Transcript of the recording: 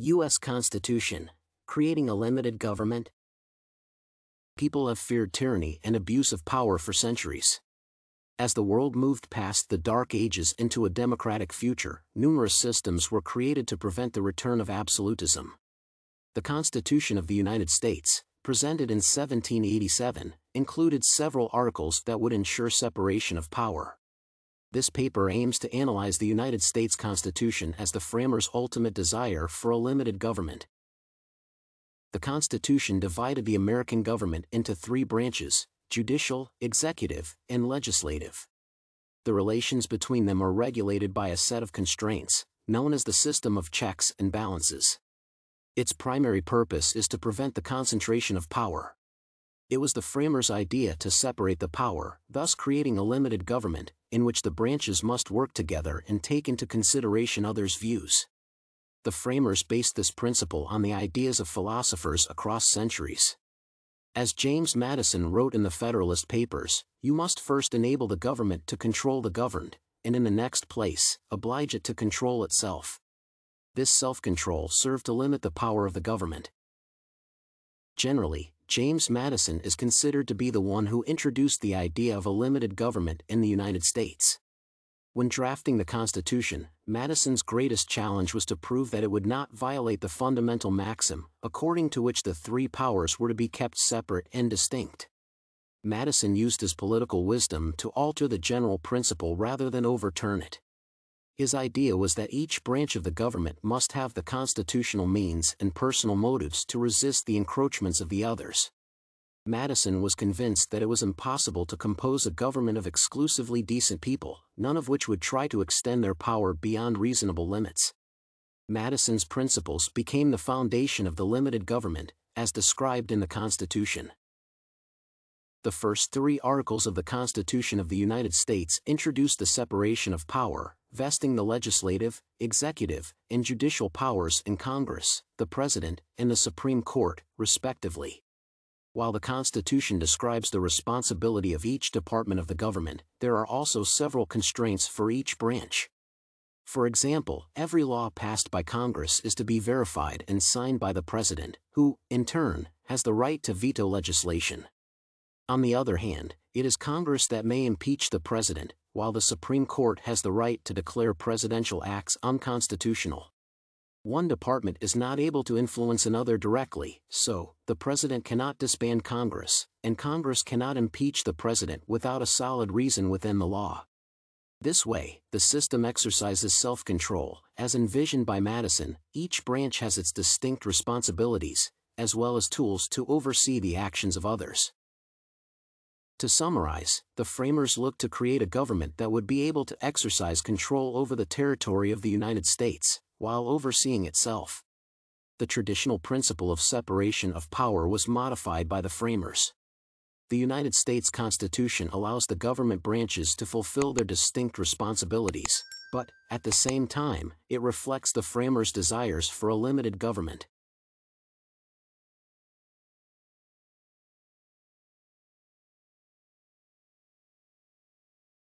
U.S. Constitution, creating a limited government. People have feared tyranny and abuse of power for centuries. As the world moved past the Dark Ages into a democratic future, numerous systems were created to prevent the return of absolutism. The Constitution of the United States, presented in 1787, included several articles that would ensure separation of power. This paper aims to analyze the United States Constitution as the framers' ultimate desire for a limited government. The Constitution divided the American government into three branches: judicial, executive, and legislative. The relations between them are regulated by a set of constraints, known as the system of checks and balances. Its primary purpose is to prevent the concentration of power. It was the framers' idea to separate the power, thus creating a limited government, in which the branches must work together and take into consideration others' views. The framers based this principle on the ideas of philosophers across centuries. As James Madison wrote in the Federalist Papers, you must first enable the government to control the governed, and in the next place, oblige it to control itself. This self-control served to limit the power of the government. Generally, James Madison is considered to be the one who introduced the idea of a limited government in the United States. When drafting the Constitution, Madison's greatest challenge was to prove that it would not violate the fundamental maxim, according to which the three powers were to be kept separate and distinct. Madison used his political wisdom to alter the general principle rather than overturn it. His idea was that each branch of the government must have the constitutional means and personal motives to resist the encroachments of the others. Madison was convinced that it was impossible to compose a government of exclusively decent people, none of which would try to extend their power beyond reasonable limits. Madison's principles became the foundation of the limited government, as described in the Constitution. The first three articles of the Constitution of the United States introduced the separation of power, vesting the legislative, executive, and judicial powers in Congress, the President, and the Supreme Court, respectively. While the Constitution describes the responsibility of each department of the government, there are also several constraints for each branch. For example, every law passed by Congress is to be verified and signed by the President, who, in turn, has the right to veto legislation. On the other hand, it is Congress that may impeach the President, while the Supreme Court has the right to declare presidential acts unconstitutional. One department is not able to influence another directly, so, the President cannot disband Congress, and Congress cannot impeach the President without a solid reason within the law. This way, the system exercises self-control. As envisioned by Madison, each branch has its distinct responsibilities, as well as tools to oversee the actions of others. To summarize, the framers looked to create a government that would be able to exercise control over the territory of the United States, while overseeing itself. The traditional principle of separation of power was modified by the framers. The United States Constitution allows the government branches to fulfill their distinct responsibilities, but, at the same time, it reflects the framers' desires for a limited government.